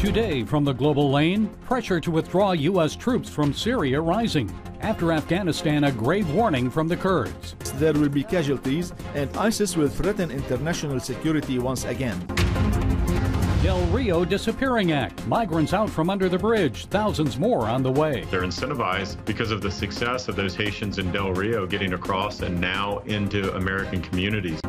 Today from the global lane, pressure to withdraw U.S. troops from Syria rising. After Afghanistan, a grave warning from the Kurds. There will be casualties and ISIS will threaten international security once again. Del Rio Disappearing Act. Migrants out from under the bridge. Thousands more on the way. They're incentivized because of the success of those Haitians in Del Rio getting across and now into American communities.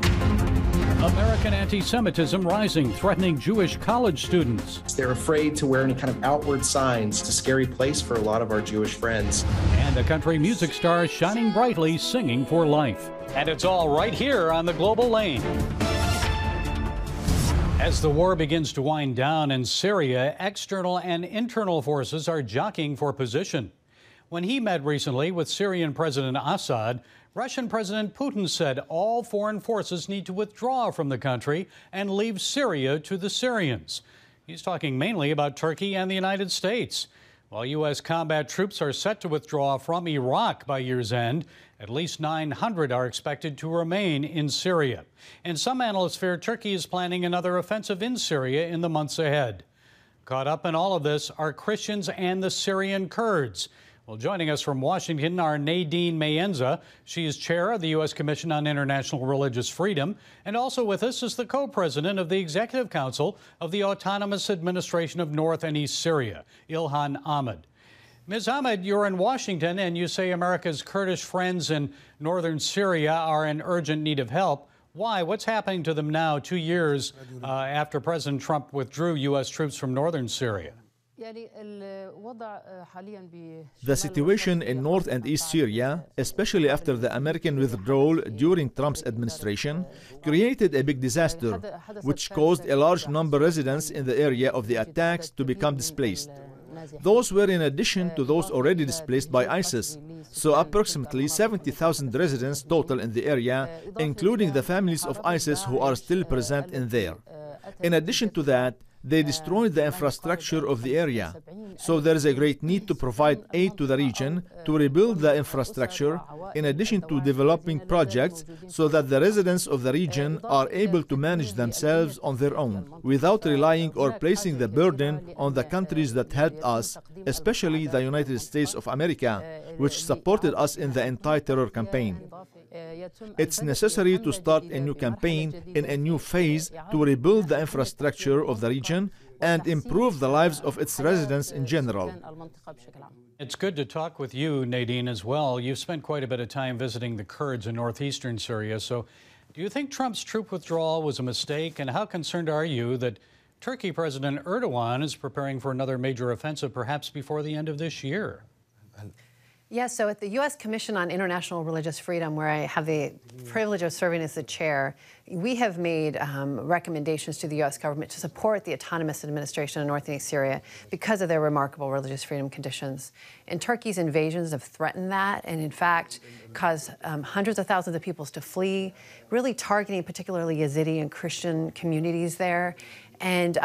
American anti-Semitism rising, threatening Jewish college students. They're afraid to wear any kind of outward signs. It's a scary place for a lot of our Jewish friends. And a country music star shining brightly, singing for life. And it's all right here on the global lane. As the war begins to wind down in Syria, external and internal forces are jockeying for position. When he met recently with Syrian President Assad, Russian President Putin said all foreign forces need to withdraw from the country and leave Syria to the Syrians. He's talking mainly about Turkey and the United States. While U.S. combat troops are set to withdraw from Iraq by year's end, at least 900 are expected to remain in Syria. And some analysts fear Turkey is planning another offensive in Syria in the months ahead. Caught up in all of this are Christians and the Syrian Kurds. Well, joining us from Washington are Nadine Mayenza. She is chair of the U.S. Commission on International Religious Freedom. And also with us is the co-president of the Executive Council of the Autonomous Administration of North and East Syria, Ilhan Ahmed. Ms. Ahmed, you're in Washington and you say America's Kurdish friends in northern Syria are in urgent need of help. Why? What's happening to them now, 2 years after President Trump withdrew U.S. troops from northern Syria? The situation in North and East Syria, especially after the American withdrawal during Trump's administration, created a big disaster, which caused a large number of residents in the area of the attacks to become displaced. Those were in addition to those already displaced by ISIS, so approximately 70,000 residents total in the area, including the families of ISIS who are still present in there. In addition to that, they destroyed the infrastructure of the area. So there is a great need to provide aid to the region to rebuild the infrastructure, in addition to developing projects so that the residents of the region are able to manage themselves on their own, without relying or placing the burden on the countries that helped us, especially the United States of America, which supported us in the anti-terror campaign. It's necessary to start a new campaign in a new phase to rebuild the infrastructure of the region and improve the lives of its residents in general. It's good to talk with you, Nadine, as well. You've spent quite a bit of time visiting the Kurds in northeastern Syria. So do you think Trump's troop withdrawal was a mistake? And how concerned are you that Turkey President Erdogan is preparing for another major offensive, perhaps before the end of this year? Yes, so at the U.S. Commission on International Religious Freedom, where I have the privilege of serving as the chair, we have made recommendations to the U.S. government to support the autonomous administration in North and East Syria because of their remarkable religious freedom conditions. And Turkey's invasions have threatened that and, in fact, caused hundreds of thousands of people to flee, really targeting particularly Yazidi and Christian communities there. And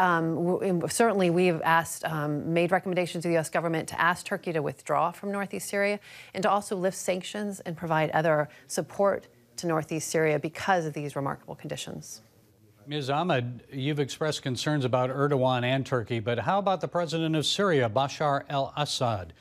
certainly we have made recommendations to the U.S. government to ask Turkey to withdraw from northeast Syria and to also lift sanctions and provide other support to northeast Syria because of these remarkable conditions. Ms. Ahmed, you've expressed concerns about Erdogan and Turkey, but how about the president of Syria, Bashar al-Assad?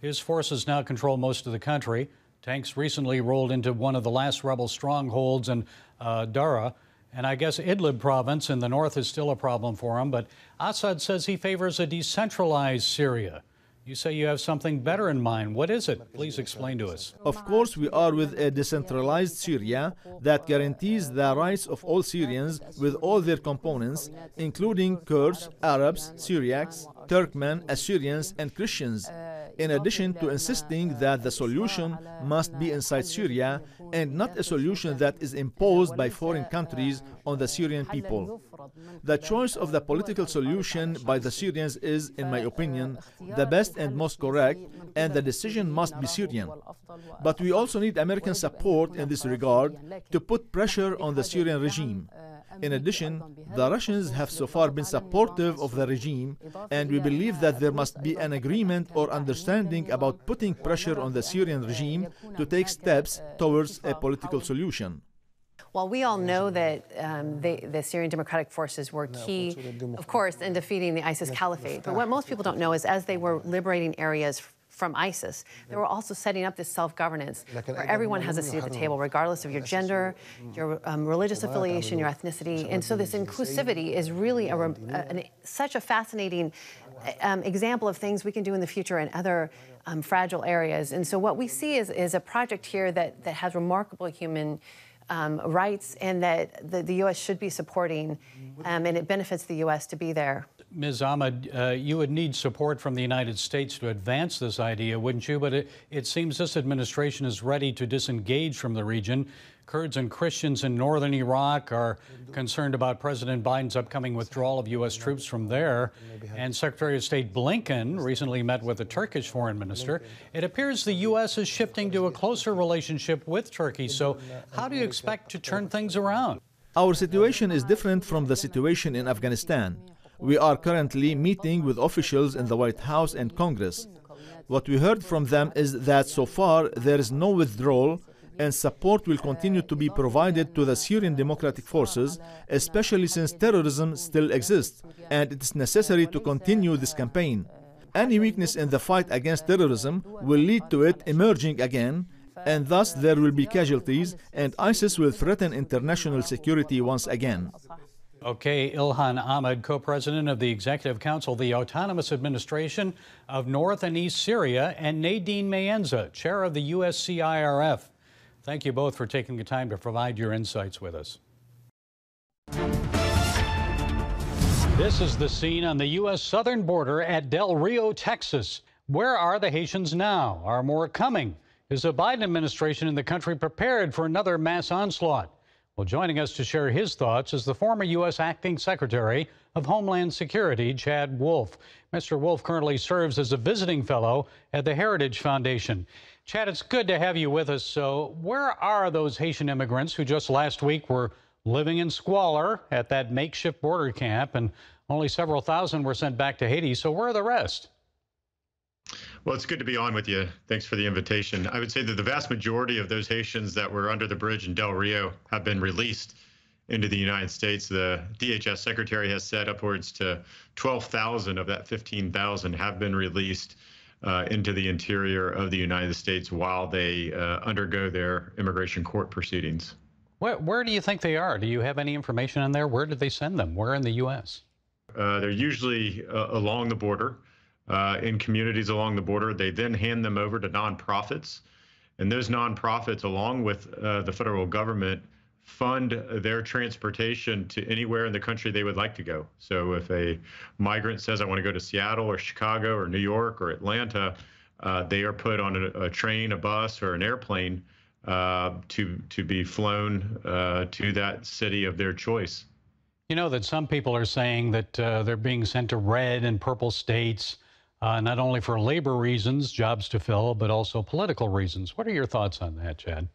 His forces now control most of the country. Tanks recently rolled into one of the last rebel strongholds in Daraa. And I guess Idlib province in the north is still a problem for him, but Assad says he favors a decentralized Syria. You say you have something better in mind. What is it? Please explain to us. Of course, we are with a decentralized Syria that guarantees the rights of all Syrians with all their components, including Kurds, Arabs, Syriacs, Turkmen, Assyrians, and Christians, in addition to insisting that the solution must be inside Syria and not a solution that is imposed by foreign countries on the Syrian people. The choice of the political solution by the Syrians is, in my opinion, the best and most correct, and the decision must be Syrian. But we also need American support in this regard to put pressure on the Syrian regime. In addition, the Russians have so far been supportive of the regime, and we believe that there must be an agreement or understanding about putting pressure on the Syrian regime to take steps towards a political solution. Well, we all know that the Syrian Democratic Forces were key, of course, in defeating the ISIS caliphate. But what most people don't know is as they were liberating areas from ISIS, they were also setting up this self-governance where everyone has a seat at the table, regardless of your gender, your religious affiliation, your ethnicity. And so this inclusivity is really such a fascinating example of things we can do in the future in other fragile areas. And so what we see is a project here that has remarkable human rights and that the U.S. should be supporting, and it benefits the U.S. to be there. Ms. Ahmed, you would need support from the United States to advance this idea, wouldn't you? But it seems this administration is ready to disengage from the region. Kurds and Christians in northern Iraq are concerned about President Biden's upcoming withdrawal of U.S. troops from there. And Secretary of State Blinken recently met with the Turkish foreign minister. It appears the U.S. is shifting to a closer relationship with Turkey. So how do you expect to turn things around? Our situation is different from the situation in Afghanistan. We are currently meeting with officials in the White House and Congress. What we heard from them is that so far there is no withdrawal and support will continue to be provided to the Syrian Democratic Forces, especially since terrorism still exists, and it is necessary to continue this campaign. Any weakness in the fight against terrorism will lead to it emerging again, and thus there will be casualties, and ISIS will threaten international security once again. Okay, Ilhan Ahmed, co-president of the Executive Council of the Autonomous Administration of North and East Syria, and Nadine Mayenza, chair of the USCIRF. Thank you both for taking the time to provide your insights with us. This is the scene on the U.S. southern border at Del Rio, Texas. Where are the Haitians now? Are more coming? Is the Biden administration in the country prepared for another mass onslaught? Well, joining us to share his thoughts is the former U.S. Acting Secretary of Homeland Security, Chad Wolf. Mr. Wolf currently serves as a visiting fellow at the Heritage Foundation. Chad, it's good to have you with us. So where are those Haitian immigrants who just last week were living in squalor at that makeshift border camp, and only several thousand were sent back to Haiti? So where are the rest? Well, it's good to be on with you. Thanks for the invitation. I would say that the vast majority of those Haitians that were under the bridge in Del Rio have been released into the United States. The DHS secretary has said upwards to 12,000 of that 15,000 have been released into the interior of the United States while they undergo their immigration court proceedings. Where do you think they are? Do you have any information on there? Where did they send them? Where in the U.S.? They're usually along the border. In communities along the border. They then hand them over to nonprofits, and those nonprofits, along with the federal government, fund their transportation to anywhere in the country they would like to go. So if a migrant says, I want to go to Seattle or Chicago or New York or Atlanta, they are put on a train, a bus, or an airplane to be flown to that city of their choice. You know that some people are saying that they're being sent to red and purple states, not only for labor reasons, jobs to fill, but also political reasons. What are your thoughts on that, Chad?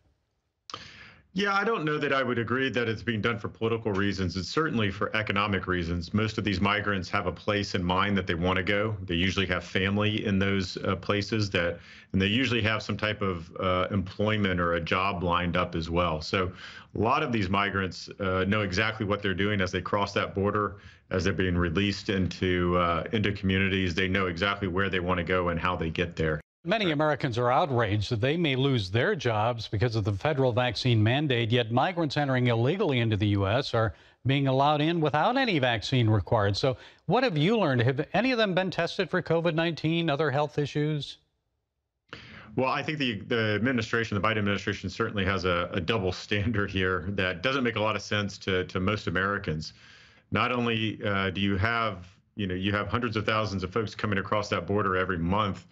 Yeah, I don't know that I would agree that it's being done for political reasons. It's certainly for economic reasons. Most of these migrants have a place in mind that they want to go. They usually have family in those places and they usually have some type of employment or a job lined up as well. So a lot of these migrants know exactly what they're doing as they cross that border, as they're being released into communities. They know exactly where they want to go and how they get there. Many Americans are outraged that they may lose their jobs because of the federal vaccine mandate, yet migrants entering illegally into the U.S. are being allowed in without any vaccine required. So what have you learned? Have any of them been tested for COVID-19, other health issues? Well, I think the administration, the Biden administration, certainly has a double standard here that doesn't make a lot of sense to most Americans. Not only do you have hundreds of thousands of folks coming across that border every month,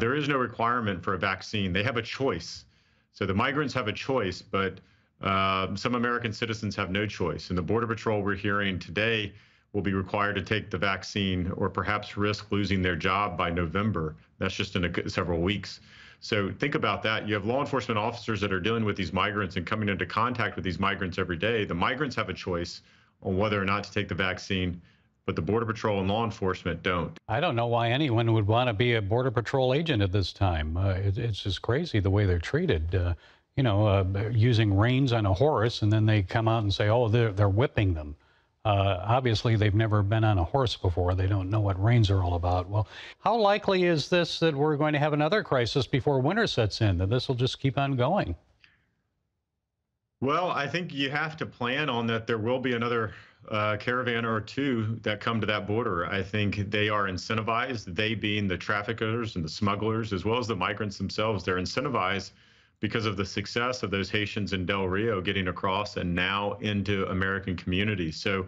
there is no requirement for a vaccine. They have a choice. So the migrants have a choice, but some American citizens have no choice. And the Border Patrol, we're hearing today, will be required to take the vaccine or perhaps risk losing their job by November. That's just in several weeks. So think about that. You have law enforcement officers that are dealing with these migrants and coming into contact with these migrants every day. The migrants have a choice on whether or not to take the vaccine, but the Border Patrol and law enforcement don't. I don't know why anyone would want to be a Border Patrol agent at this time. It's just crazy the way they're treated. using reins on a horse, and then they come out and say, oh, they're whipping them. Obviously, they've never been on a horse before. They don't know what reins are all about. Well, how likely is this that we're going to have another crisis before winter sets in, that this will just keep on going? Well, I think you have to plan on that there will be another caravan or two that come to that border. I think they are incentivized, they being the traffickers and the smugglers, as well as the migrants themselves. They're incentivized because of the success of those Haitians in Del Rio getting across and now into American communities. So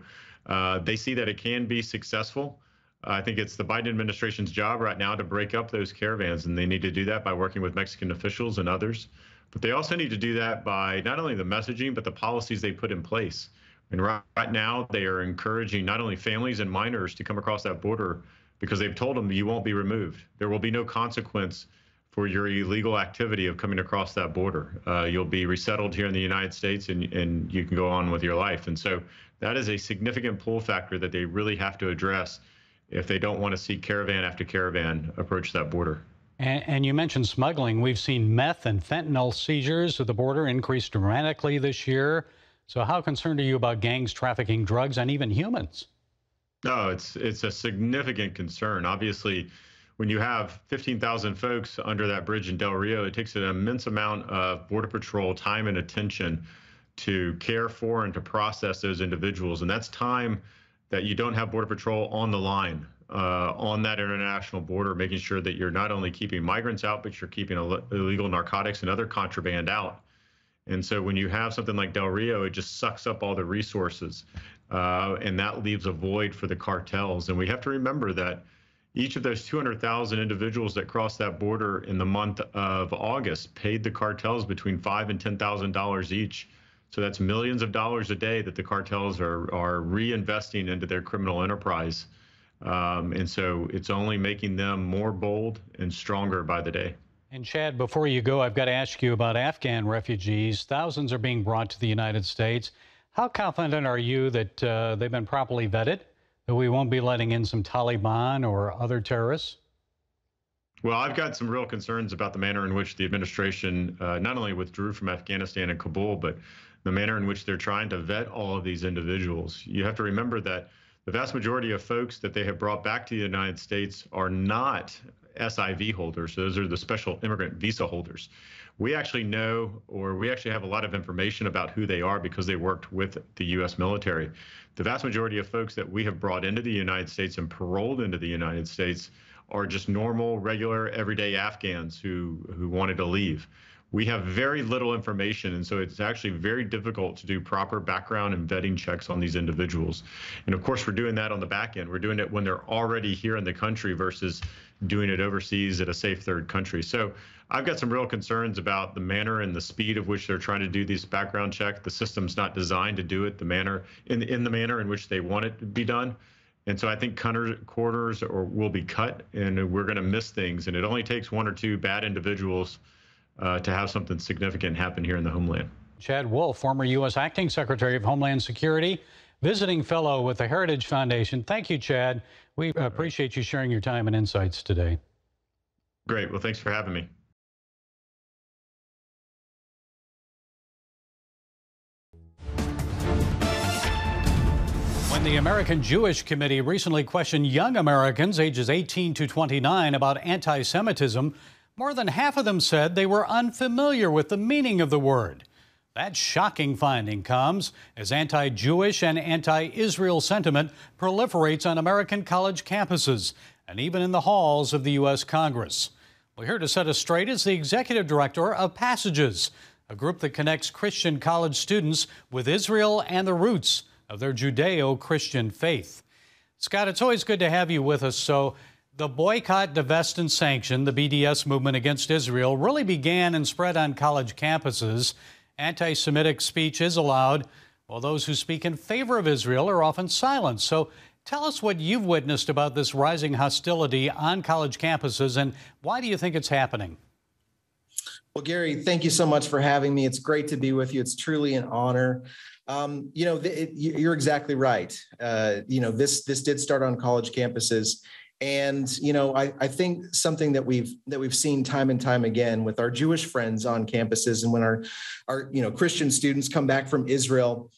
they see that it can be successful. I think it's the Biden administration's job right now to break up those caravans, and they need to do that by working with Mexican officials and others. But they also need to do that by not only the messaging, but the policies they put in place. And right now, they are encouraging not only families and minors to come across that border because they've told them you won't be removed. There will be no consequence for your illegal activity of coming across that border. You'll be resettled here in the United States, and you can go on with your life. And so that is a significant pull factor that they really have to address if they don't want to see caravan after caravan approach that border. And you mentioned smuggling. We've seen meth and fentanyl seizures at the border increase dramatically this year. So how concerned are you about gangs trafficking drugs and even humans? No, it's a significant concern. Obviously, when you have 15,000 folks under that bridge in Del Rio, it takes an immense amount of Border Patrol time and attention to care for and to process those individuals. And that's time that you don't have Border Patrol on the line on that international border, making sure that you're not only keeping migrants out, but you're keeping illegal narcotics and other contraband out. And so when you have something like Del Rio, it just sucks up all the resources, and that leaves a void for the cartels. And we have to remember that each of those 200,000 individuals that crossed that border in the month of August paid the cartels between $5,000 and $10,000 each. So that's millions of dollars a day that the cartels are reinvesting into their criminal enterprise. And so it's only making them more bold and stronger by the day. And Chad, before you go, I've got to ask you about Afghan refugees. Thousands are being brought to the United States. How confident are you that they've been properly vetted, that we won't be letting in some Taliban or other terrorists? Well, I've got some real concerns about the manner in which the administration not only withdrew from Afghanistan and Kabul, but the manner in which they're trying to vet all of these individuals. You have to remember that the vast majority of folks that they have brought back to the United States are not SIV holders. Those are the special immigrant visa holders. We actually know, or we actually have a lot of information about who they are because they worked with the U.S. military. The vast majority of folks that we have brought into the United States and paroled into the United States are just normal, regular, everyday Afghans who wanted to leave. We have very little information, and so it's actually very difficult to do proper background and vetting checks on these individuals. And of course, we're doing that on the back end. We're doing it when they're already here in the country versus doing it overseas at a safe third country. So I've got some real concerns about the manner and the speed of which they're trying to do these background checks. The system's not designed to do it in the manner in which they want it to be done. And so I think corners will be cut, and we're going to miss things. And it only takes one or two bad individuals to have something significant happen here in the homeland. Chad Wolf, former U.S. Acting Secretary of Homeland Security, visiting fellow with the Heritage Foundation. Thank you, Chad. We appreciate you sharing your time and insights today. Great. Well, thanks for having me. When the American Jewish Committee recently questioned young Americans ages 18 to 29 about anti-Semitism, more than half of them said they were unfamiliar with the meaning of the word. That shocking finding comes as anti-Jewish and anti-Israel sentiment proliferates on American college campuses and even in the halls of the U.S. Congress. Well, here to set us straight is the executive director of Passages, a group that connects Christian college students with Israel and the roots of their Judeo-Christian faith. Scott, it's always good to have you with us. So the boycott, divest, and sanction, the BDS movement against Israel, really began and spread on college campuses. Anti-Semitic speech is allowed, while those who speak in favor of Israel are often silenced. So tell us what you've witnessed about this rising hostility on college campuses, and why do you think it's happening? Well, Gary, thank you so much for having me. It's great to be with you. It's truly an honor. You're exactly right. This did start on college campuses. And, you know, I think something that we've seen time and time again with our Jewish friends on campuses, and when our you know, Christian students come back from Israel,